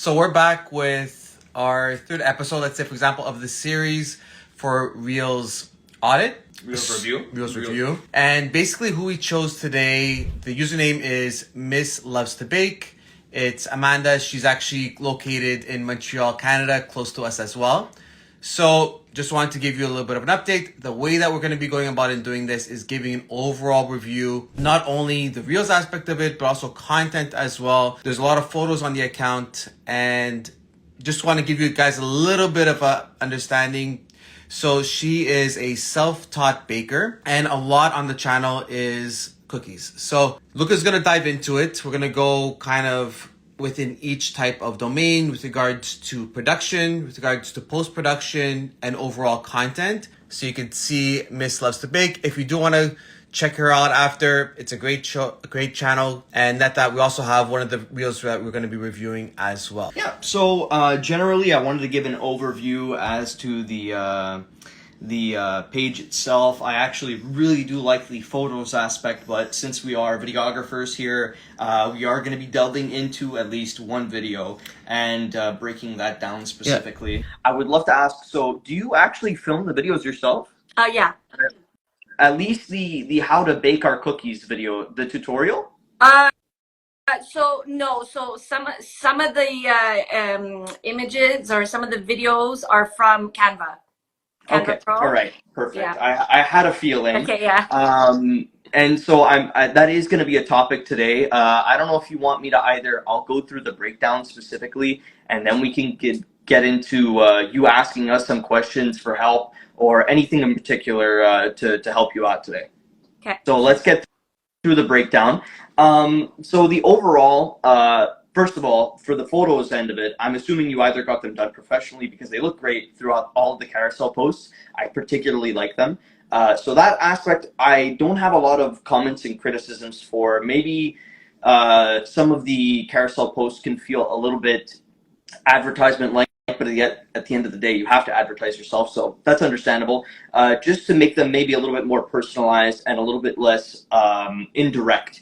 So we're back with our third episode, let's say, for example, of the series for Reels Audit. Reels Review. And basically who we chose today, the username is Miss Loves to Bake. It's Amanda. She's actually located in Montreal, Canada, close to us as well. So just wanted to give you a little bit of an update. The way that we're going to be going about and doing this is giving an overall review, not only the Reels aspect of it, but also content as well. There's a lot of photos on the account and just want to give you guys a little bit of a understanding. So she is a self-taught baker and a lot on the channel is cookies. So Luca's going to dive into it. We're going to go kind of within each type of domain with regards to production, with regards to post-production and overall content. So you can see Miss Loves to Bake. If you do want to check her out after, it's a great show, a great channel. And that we also have one of the reels that we're going to be reviewing as well. Yeah, so generally I wanted to give an overview as to the page itself. I actually really do like the photos aspect, but since we are videographers here, we are going to be delving into at least one video and breaking that down specifically. Yeah. I would love to ask, so do you actually film the videos yourself? Yeah. At least the how to bake our cookies video, the tutorial? So some of the images or some of the videos are from Canva. Okay. Pro. All right. Perfect. Yeah. I had a feeling. Okay. Yeah. And so that is going to be a topic today. I don't know if you want me to I'll go through the breakdown specifically, and then we can get into you asking us some questions for help or anything in particular to help you out today. Okay. So let's get through the breakdown. So the overall, first of all, for the photos end of it, I'm assuming you either got them done professionally because they look great throughout all of the carousel posts. I particularly like them. So that aspect, I don't have a lot of comments and criticisms for. Maybe some of the carousel posts can feel a little bit advertisement-like, but at the end of the day, you have to advertise yourself, so that's understandable. Just to make them maybe a little bit more personalized and a little bit less indirect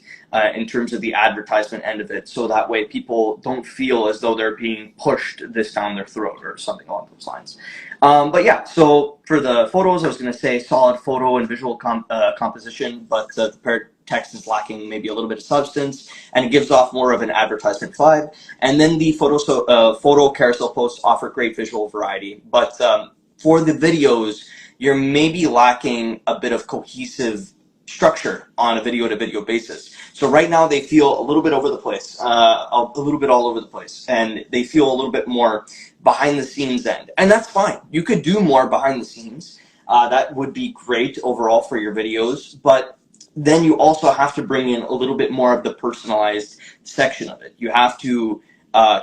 in terms of the advertisement end of it, so that way people don't feel as though they're being pushed this down their throat or something along those lines. But yeah, so for the photos, I was going to say solid photo and visual composition, but the text is lacking maybe a little bit of substance, and it gives off more of an advertisement vibe. And then the photo carousel posts offer great visual variety, but for the videos, you're maybe lacking a bit of cohesive structure on a video-to-video basis. So right now they feel a little bit over the place, a little bit all over the place, and they feel a little bit more behind the scenes end. And that's fine. You could do more behind the scenes. That would be great overall for your videos, but then you also have to bring in a little bit more of the personalized section of it. You have to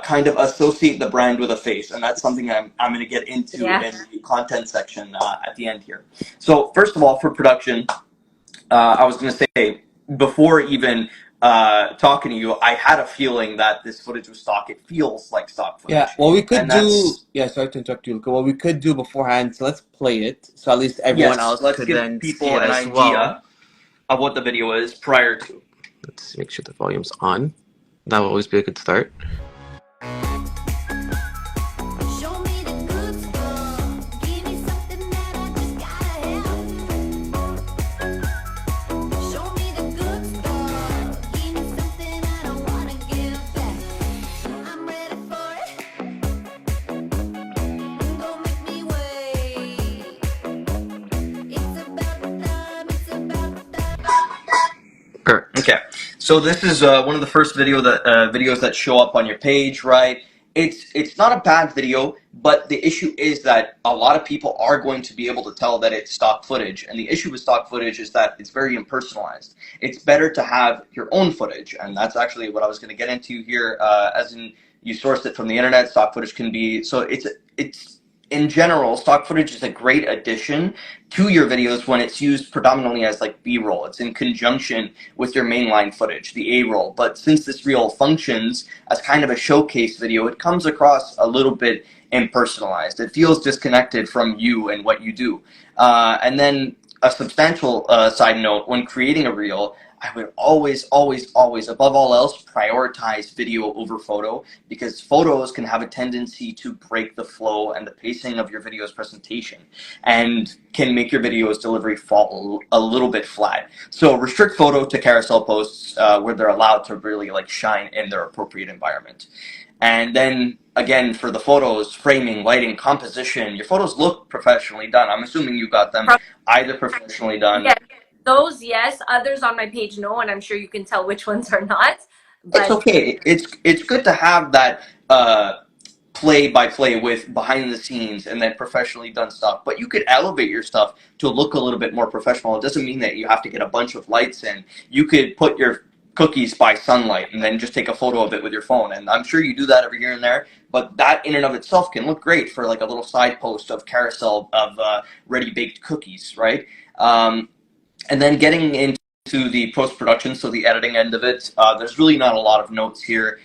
kind of associate the brand with a face, and that's something I'm going to get into in the content section at the end here. So first of all, for production, I was going to say, before even talking to you, I had a feeling that this footage was stock. It feels like stock footage. Yeah, well, we could do... Yeah, sorry to interrupt you, Luca. What we could do beforehand, so let's play it, so at least everyone else could then see it as well. Of what the video is prior to. Let's make sure the volume's on. That will always be a good start. Okay, so this is one of the first videos that show up on your page, right? It's not a bad video, but the issue is that a lot of people are going to be able to tell that it's stock footage, and the issue with stock footage is that it's very impersonalized. It's better to have your own footage, and that's actually what I was going to get into here. As in, you sourced it from the internet. Stock footage can be it's in general, stock footage is a great addition to your videos when it's used predominantly as like B-roll. It's in conjunction with your mainline footage, the A-roll. But since this reel functions as kind of a showcase video, it comes across a little bit impersonalized. It feels disconnected from you and what you do. And then a substantial side note, when creating a reel, I would always, always, always, above all else, prioritize video over photo, because photos can have a tendency to break the flow and the pacing of your video's presentation and can make your video's delivery fall a little bit flat. So restrict photo to carousel posts where they're allowed to really like shine in their appropriate environment. And then again, for the photos, framing, lighting, composition, your photos look professionally done. I'm assuming you got them either professionally done. Yeah, those, yes. Others on my page, no, and I'm sure you can tell which ones are not. But It's okay. It's good to have that play by play with behind the scenes and then professionally done stuff. But you could elevate your stuff to look a little bit more professional. It doesn't mean that you have to get a bunch of lights in. You could put your cookies by sunlight and then just take a photo of it with your phone. And I'm sure you do that every here and there. But that in and of itself can look great for like a little side post of carousel of ready baked cookies, right? And then getting into the post-production, so the editing end of it, there's really not a lot of notes here.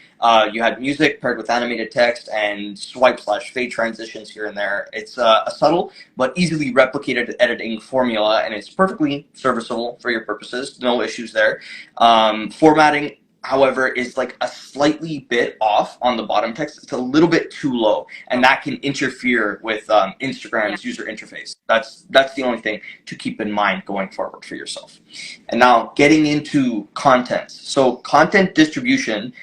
You had music paired with animated text and swipe/fade transitions here and there. It's a subtle but easily replicated editing formula, and it's perfectly serviceable for your purposes. No issues there. Formatting, however, is like a slightly bit off on the bottom text. It's a little bit too low, and that can interfere with Instagram's user interface. That's the only thing to keep in mind going forward for yourself. And now getting into content. So content distribution,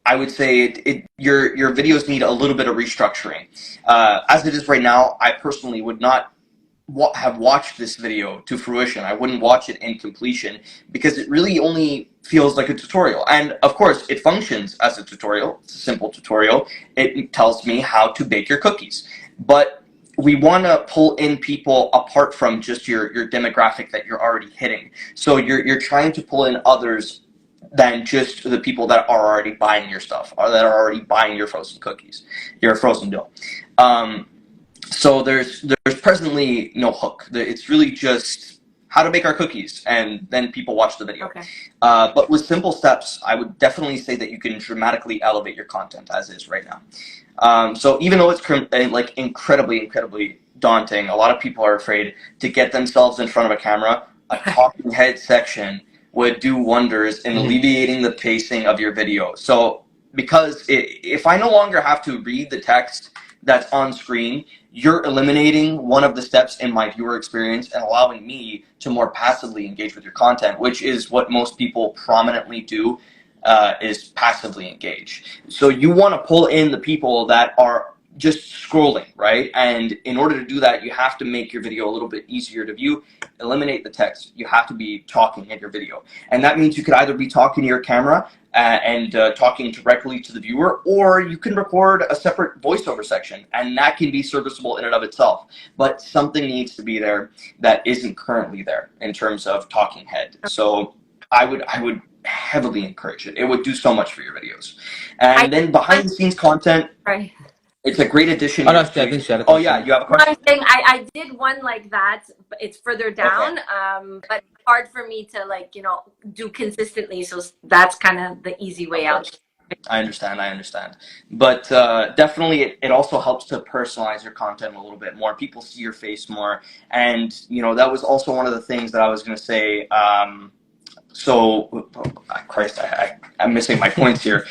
I would say your videos need a little bit of restructuring. As it is right now, I personally would not have watched this video to fruition. I wouldn't watch it in completion because it really only feels like a tutorial. And of course, it functions as a tutorial. It's a simple tutorial. It tells me how to bake your cookies. But we want to pull in people apart from just your demographic that you're already hitting. So you're trying to pull in others than just the people that are already buying your stuff or that are already buying your frozen cookies, your frozen dough. So there's presently no hook. It's really just how to bake our cookies, and then people watch the video. Okay. But with simple steps, I would definitely say that you can dramatically elevate your content as is right now. So even though it's like incredibly daunting, a lot of people are afraid to get themselves in front of a camera. A talking head section would do wonders in alleviating the pacing of your video. So because if I no longer have to read the text that's on screen, you're eliminating one of the steps in my viewer experience and allowing me to more passively engage with your content, which is what most people prominently do, is passively engage. So you want to pull in the people that are just scrolling, right? And in order to do that, you have to make your video a little bit easier to view, eliminate the text. You have to be talking in your video. And that means you could either be talking to your camera and talking directly to the viewer, or you can record a separate voiceover section, and that can be serviceable in and of itself. But something needs to be there that isn't currently there in terms of talking head. So I would heavily encourage it. It would do so much for your videos. And then behind the scenes content, Right. it's a great addition. Oh, no, I think she had a Oh question. yeah, you have a No, question? I'm saying I did one like that, but it's further down. But hard for me to do consistently. So that's kind of the easy way out. I understand. But definitely it also helps to personalize your content a little bit more. People see your face more. And, that was also one of the things that I was going to say. Christ, I'm missing my points here.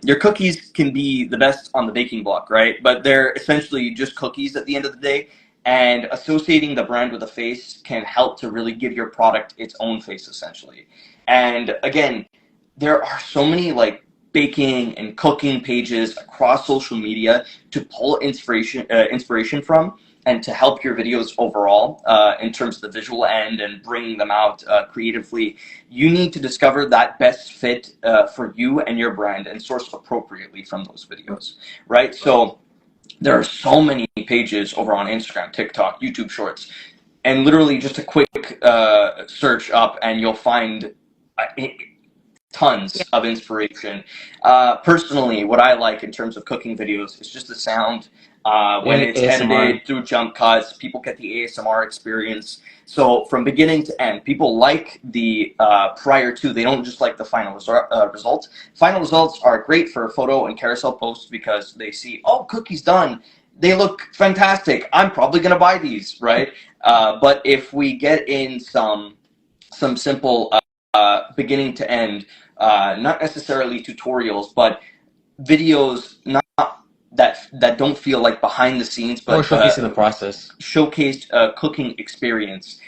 Your cookies can be the best on the baking block, right? But they're essentially just cookies at the end of the day. And associating the brand with a face can help to really give your product its own face, essentially. And again, there are so many baking and cooking pages across social media to pull inspiration from, and to help your videos overall in terms of the visual end and bringing them out creatively. You need to discover that best fit for you and your brand and source appropriately from those videos, right? So there are so many pages over on Instagram, TikTok, YouTube Shorts, and literally just a quick search up and you'll find tons of inspiration. Personally, what I like in terms of cooking videos is just the sound. When it's edited through jump cuts, people get the ASMR experience. So from beginning to end, people like the prior to, they don't just like the final results. Final results are great for photo and carousel posts because they see, oh, cookies done. They look fantastic. I'm probably going to buy these, right? But if we get in some simple beginning to end, not necessarily tutorials, but videos not that don't feel like behind the scenes, but Or showcasing the process. showcased a cooking experience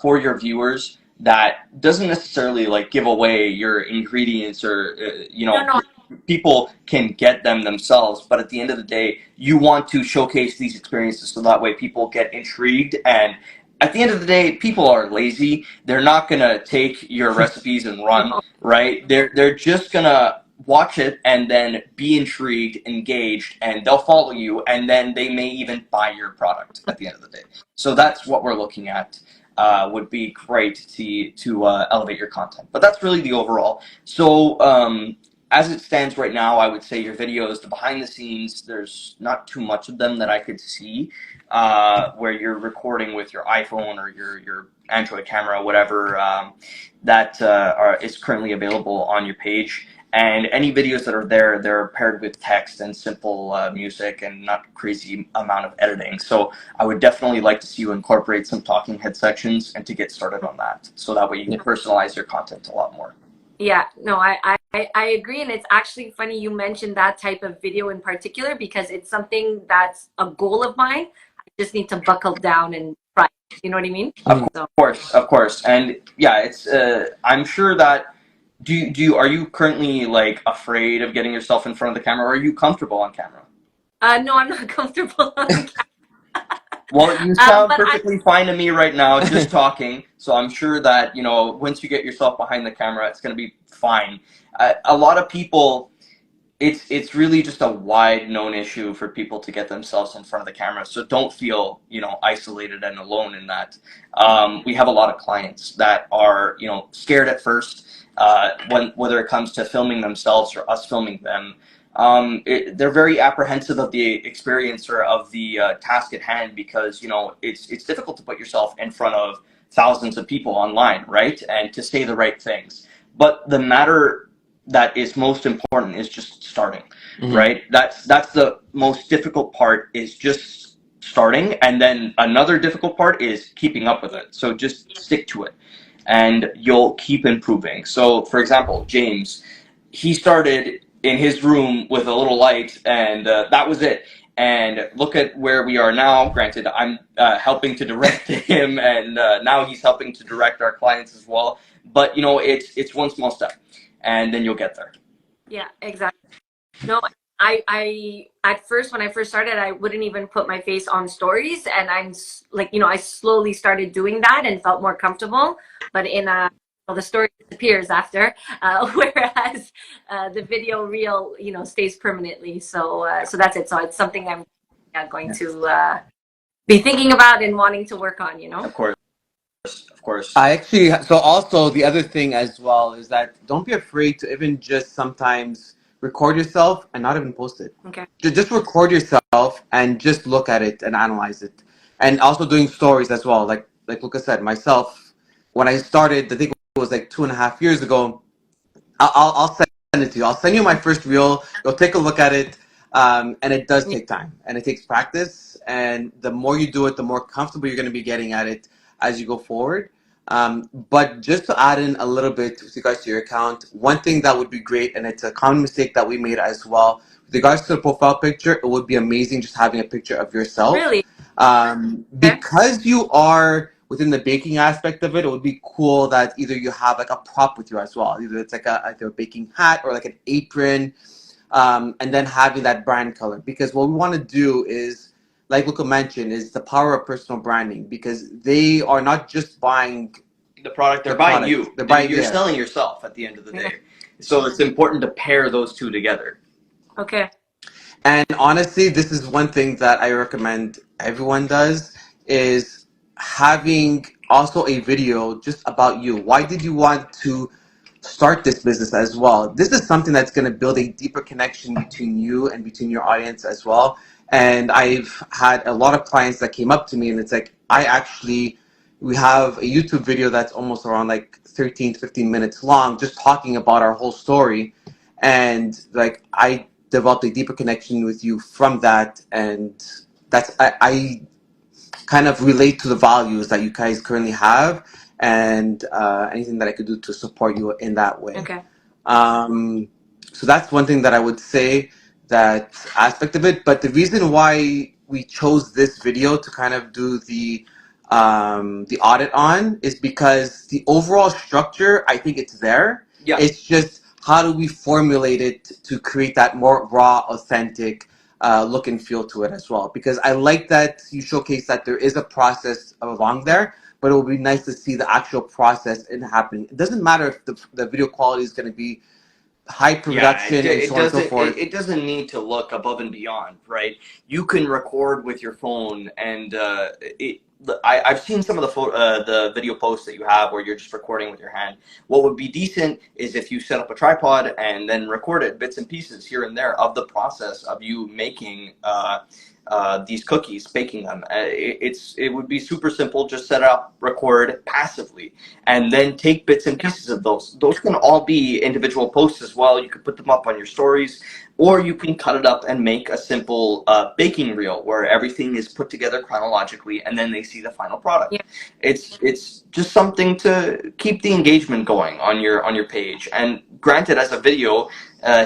for your viewers that doesn't necessarily like give away your ingredients or No. people can get them themselves, but at the end of the day you want to showcase these experiences so that way people get intrigued. And at the end of the day, people are lazy. They're not gonna take your recipes and run, right? They're just gonna watch it and then be intrigued, engaged, and they'll follow you, and then they may even buy your product at the end of the day. So that's what we're looking at. Would be great to elevate your content, but that's really the overall. So as it stands right now, I would say your videos, the behind the scenes, there's not too much of them that I could see, where you're recording with your iPhone or your Android camera, whatever, that is currently available on your page. And any videos that are there, they're paired with text and simple music and not crazy amount of editing. So I would definitely like to see you incorporate some talking head sections and to get started on that. So that way you can personalize your content a lot more. Yeah, no, I agree. And it's actually funny you mentioned that type of video in particular, because it's something that's a goal of mine. I just need to buckle down and try. You know what I mean? Of course. And yeah, it's I'm sure that are you currently like afraid of getting yourself in front of the camera, or are you comfortable on camera? No, I'm not comfortable on camera. Well, you sound perfectly fine to me right now, just talking. So I'm sure that, once you get yourself behind the camera, it's going to be fine. A lot of people, it's really just a wide known issue for people to get themselves in front of the camera. So don't feel, isolated and alone in that. We have a lot of clients that are, scared at first, whether it comes to filming themselves or us filming them. They're very apprehensive of the experience or of the task at hand, because it's difficult to put yourself in front of thousands of people online, right? And to say the right things. But the matter that is most important is just starting, right? That's the most difficult part, is just starting, and then another difficult part is keeping up with it. So just stick to it, and you'll keep improving. So, for example, James, he started in his room with a little light, and that was it. And look at where we are now. Granted, I'm helping to direct him, and now he's helping to direct our clients as well. But it's one small step, and then you'll get there. Yeah, exactly. No, I at first, when I first started, I wouldn't even put my face on stories, and I'm like, I slowly started doing that and felt more comfortable. But the story disappears after, whereas the video reel, stays permanently. So that's it. So it's something I'm going to be thinking about and wanting to work on. Of course. I actually, so also the other thing as well is that don't be afraid to even just sometimes record yourself and not even post it. Okay. Just record yourself and just look at it and analyze it. And also doing stories as well. Like Lucas said, myself, when I started, I think it was like 2.5 years ago, I'll send it to you. I'll send you my first reel. You'll take a look at it. And it does take time, and it takes practice. And the more you do it, the more comfortable you're going to be getting at it as you go forward. But just to add in a little bit with regards to your account, one thing that would be great, and it's a common mistake that we made as well, with regards to the profile picture, it would be amazing just having a picture of yourself. Really? Because you are within the baking aspect of it, it would be cool that either you have like a prop with you as well. Either it's like either a baking hat or like an apron, and then having that brand color. Because what we want to do is, like Luca mentioned, is the power of personal branding, because they are not just buying the product, they're buying you. You're selling yourself at the end of the day. So it's important to pair those two together. Okay. And honestly, this is one thing that I recommend everyone does, is having also a video just about you. Why did you want to start this business as well? This is something that's going to build a deeper connection between you and between your audience as well. And I've had a lot of clients that came up to me, and it's like, we have a YouTube video that's almost around like 13 to 15 minutes long, just talking about our whole story. And like, I developed a deeper connection with you from that. And I kind of relate to the values that you guys currently have. and anything that I could do to support you in that way. Okay. So that's one thing that I would say, that aspect of it. But the reason why we chose this video to kind of do the audit on is because the overall structure, I think it's there. Yeah. It's just how do we formulate it to create that more raw, authentic look and feel to it as well. Because I like that you showcase that there is a process along there, but it would be nice to see the actual process in happening. It doesn't matter if the video quality is going to be high production and so on and so forth. It doesn't need to look above and beyond, right? You can record with your phone, and I've seen some of the video posts that you have where you're just recording with your hand. What would be decent is if you set up a tripod and then recorded bits and pieces here and there of the process of you making these cookies, baking them. It would be super simple. Just set up, record passively, and then take bits and pieces of those. Those can all be individual posts as well. You could put them up on your stories, or you can cut it up and make a simple baking reel where everything is put together chronologically, and then they see the final product. Yeah. It's just something to keep the engagement going on your page. And granted, as a video,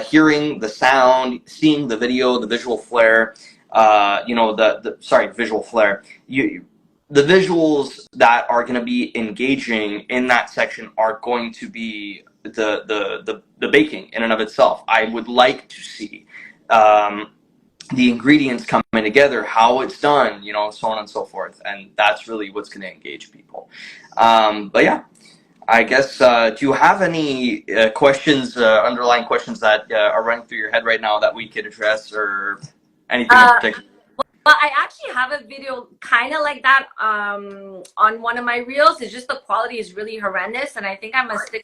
hearing the sound, seeing the video, the visual flair. Visual flair. The visuals that are going to be engaging in that section are going to be the baking in and of itself. I would like to see the ingredients coming together, how it's done, so on and so forth, and that's really what's going to engage people. But yeah, I guess, do you have any questions, underlying questions that are running through your head right now that we could address, or anything in particular? Well, I actually have a video kind of like that on one of my reels. It's just the quality is really horrendous, and I think I'm a stick.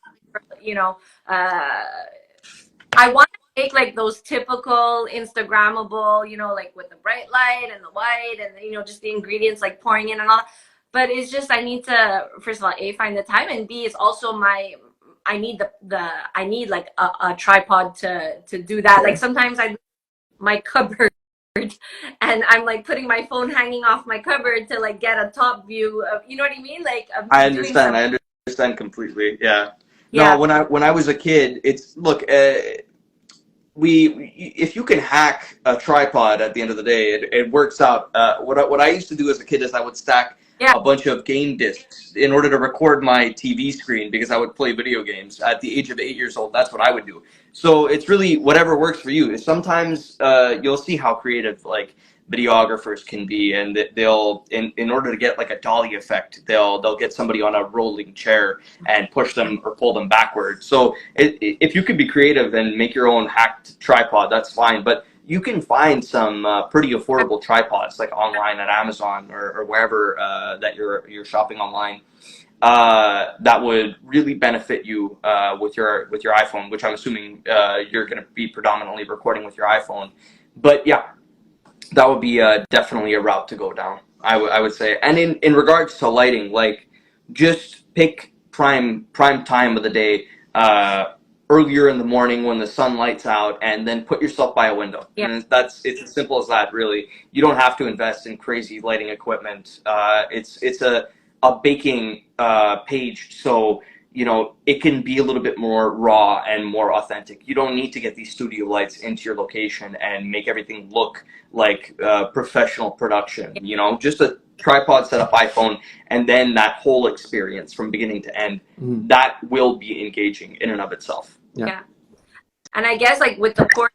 I want to make like those typical Instagrammable, like with the bright light and the white, and just the ingredients like pouring in and all. But it's just I need to, first of all, A, find the time, and B, it's also I need I need like a tripod to do that. Like sometimes my cupboard, and I'm like putting my phone hanging off my cupboard to like get a top view of, you know what I mean? Like I understand completely. Yeah. Yeah. No, when I was a kid, it's look, if you can hack a tripod at the end of the day, it works out. What I used to do as a kid is I would stack a bunch of game discs in order to record my TV screen, because I would play video games at the age of 8 years old. That's what I would do. So it's really whatever works for you. Sometimes you'll see how creative like videographers can be, and they'll in order to get like a dolly effect, they'll get somebody on a rolling chair and push them or pull them backwards. So if you could be creative and make your own hacked tripod, that's fine. But you can find some pretty affordable tripods like online at Amazon or wherever that you're shopping online. That would really benefit you with your iPhone, which I'm assuming you're going to be predominantly recording with your iPhone. But yeah, that would be definitely a route to go down, I would say. And in regards to lighting, like just pick prime time of the day, earlier in the morning when the sun lights out, and then put yourself by a window. Yeah. And it's as simple as that, really. You don't have to invest in crazy lighting equipment. It's a baking page, so it can be a little bit more raw and more authentic. You don't need to get these studio lights into your location and make everything look like professional production. Just a tripod setup, iPhone, and then that whole experience from beginning to end, that will be engaging in and of itself. Yeah. And I guess like with the pour,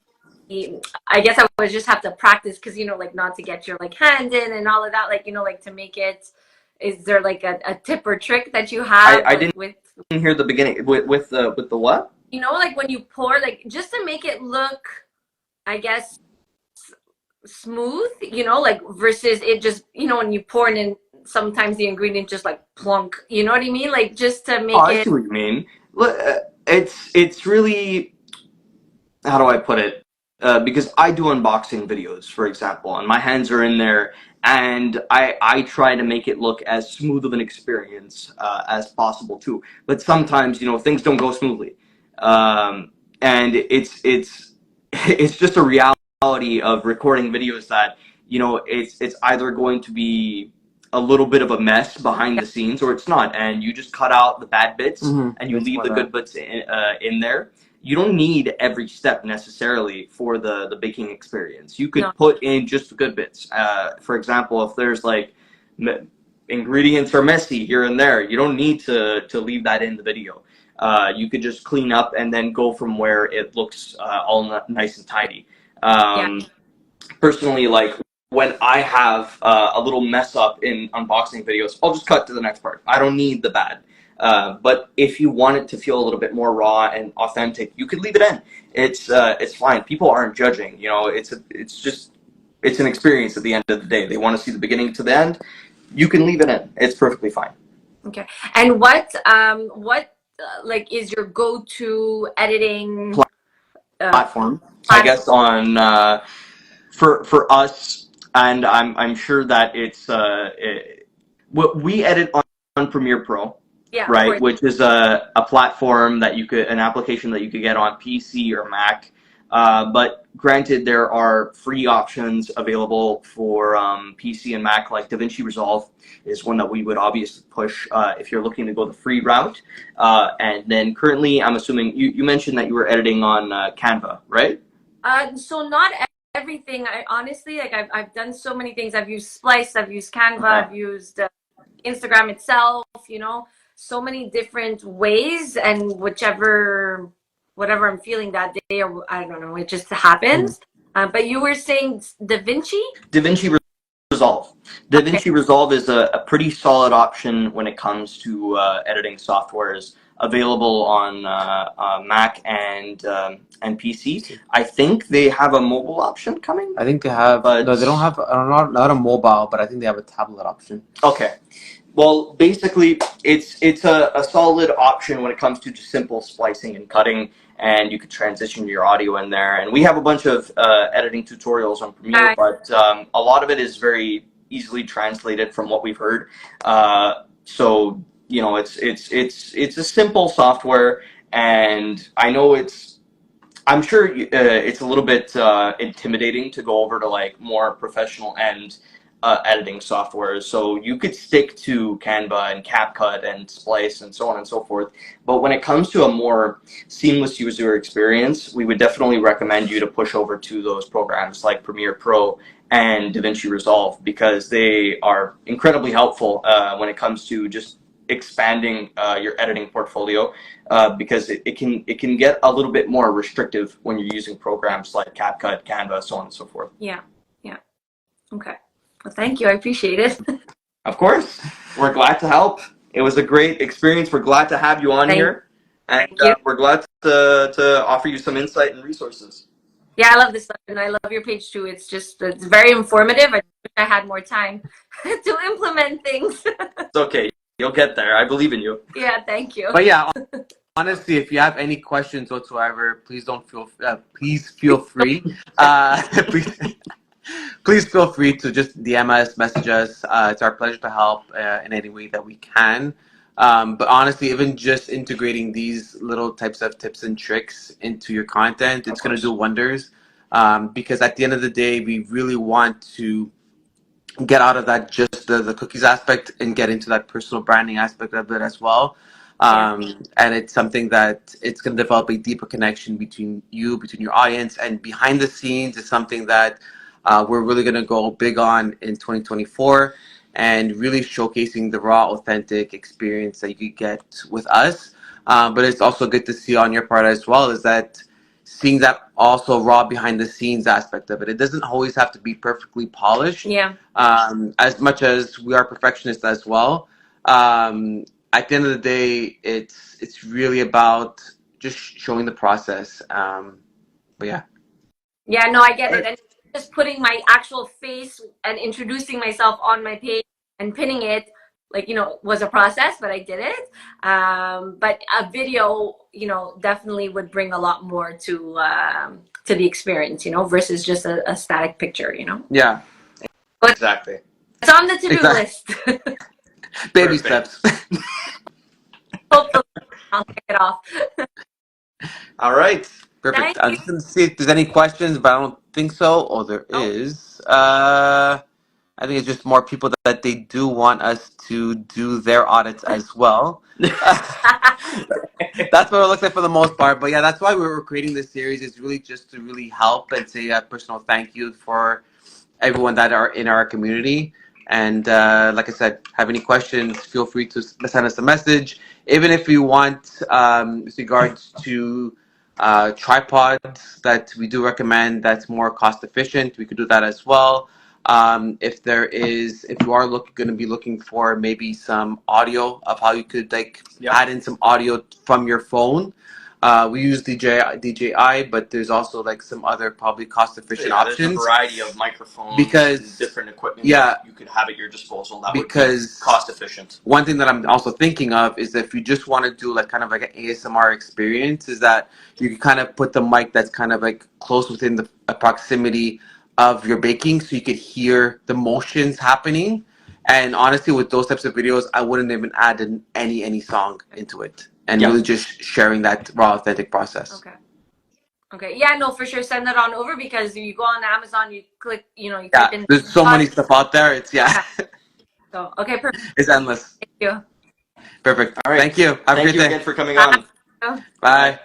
I guess I would just have to practice, because like not to get your like hand in and all of that, like like to make it. Is there like a tip or trick that you have? I didn't hear the beginning with the what? Like when you pour, like just to make it look, I guess, smooth. Like versus it just when you pour in, sometimes the ingredient just like plunk. You know what I mean? Like just to make it. I see what you mean. It's really, how do I put it? Because I do unboxing videos, for example, and my hands are in there, and I try to make it look as smooth of an experience as possible too. But sometimes things don't go smoothly, and it's just a reality of recording videos that it's either going to be a little bit of a mess behind the scenes, or it's not, and you just cut out the bad bits and you leave the good bits in there. You don't need every step necessarily for the baking experience. You could put in just the good bits. For example, if there's like ingredients are messy here and there, you don't need to leave that in the video. You could just clean up and then go from where it looks all nice and tidy. Personally, like when I have a little mess up in unboxing videos, I'll just cut to the next part. I don't need the bad. But if you want it to feel a little bit more raw and authentic, you could leave it in. It's fine. People aren't judging. You know, it's an experience at the end of the day. They want to see the beginning to the end. You can leave it in. It's perfectly fine. Okay. And what like is your go-to editing platform? I guess on for us, and I'm sure that it's we edit on Premiere Pro. Yeah, right, which is a platform that an application that you could get on PC or Mac. But granted, there are free options available for PC and Mac, like DaVinci Resolve is one that we would obviously push if you're looking to go the free route. And then currently, I'm assuming you mentioned that you were editing on Canva, right? So not everything. I honestly, like I've done so many things. I've used Splice, I've used Canva, I've used Instagram itself, you know. So many different ways, and whatever I'm feeling that day, or I don't know, it just happens. But you were saying DaVinci? DaVinci Resolve. DaVinci Resolve is a pretty solid option when it comes to editing softwares available on Mac and PC. I think they have a mobile option coming. I think they have, but no, they don't have not a mobile, but I think they have a tablet option. Okay. Well, basically, it's a solid option when it comes to just simple splicing and cutting, and you could transition your audio in there. And we have a bunch of editing tutorials on Premiere, but a lot of it is very easily translated from what we've heard. So you know, it's a simple software, and I know I'm sure it's a little bit intimidating to go over to like more professional end editing software. So you could stick to Canva and CapCut and Splice and so on and so forth. But when it comes to a more seamless user experience, we would definitely recommend you to push over to those programs like Premiere Pro and DaVinci Resolve, because they are incredibly helpful when it comes to just expanding your editing portfolio, because it can get a little bit more restrictive when you're using programs like CapCut, Canva, so on and so forth. Yeah. Okay. Well, thank you. I appreciate it. Of course. We're glad to help. It was a great experience. We're glad to have you on here. And we're glad to offer you some insight and resources. Yeah, I love this stuff, and I love your page too. It's very informative. I wish I had more time to implement things. It's okay. You'll get there. I believe in you. Yeah, thank you. But yeah, honestly, if you have any questions whatsoever, please feel free. Please feel free to just DM us, message us. It's our pleasure to help in any way that we can. But honestly, even just integrating these little types of tips and tricks into your content, it's going to do wonders. Because at the end of the day, we really want to get out of that just the cookies aspect and get into that personal branding aspect of it as well. And it's something that it's going to develop a deeper connection between your audience, and behind the scenes is something that we're really going to go big on in 2024, and really showcasing the raw, authentic experience that you could get with us. But it's also good to see on your part as well, is that seeing that also raw behind the scenes aspect of it. It doesn't always have to be perfectly polished. Yeah. As much as we are perfectionists as well. At the end of the day, it's really about just showing the process. But yeah. Yeah, no, I get it. And just putting my actual face and introducing myself on my page and pinning it, like, you know, was a process, but I did it. But a video, you know, definitely would bring a lot more to the experience, you know, versus just a static picture, you know? Yeah, but exactly. It's on the to-do list. Baby steps. Hopefully I'll kick it off. All right. Perfect. I'm just going to see if there's any questions, but I don't think so. Oh, there is. I think it's just more people that they do want us to do their audits as well. That's what it looks like for the most part. But yeah, that's why we were creating this series, is really just to really help and say a personal thank you for everyone that are in our community. And like I said, have any questions, feel free to send us a message. Even if you want, with regards to tripods that we do recommend that's more cost efficient, we could do that as well. If you are going to be looking for maybe some audio of how you could add in some audio from your phone, we use DJI, but there's also like some other probably cost efficient options. There's a variety of microphones because and different equipment you could have at your disposal that would be cost efficient. One thing that I'm also thinking of is if you just want to do like kind of like an ASMR experience, is that you can kind of put the mic that's kind of like close within the proximity of your baking, so you could hear the motions happening. And honestly, with those types of videos, I wouldn't even add any song into it, and really just sharing that raw, authentic process. Okay. Yeah, no, for sure. Send that on over, because you go on Amazon, you click, you type in. There's so many stuff out there. It's So, okay, perfect. It's endless. Thank you. Perfect. All right. Thank you. Have a great day. Thank you again for coming on. Bye.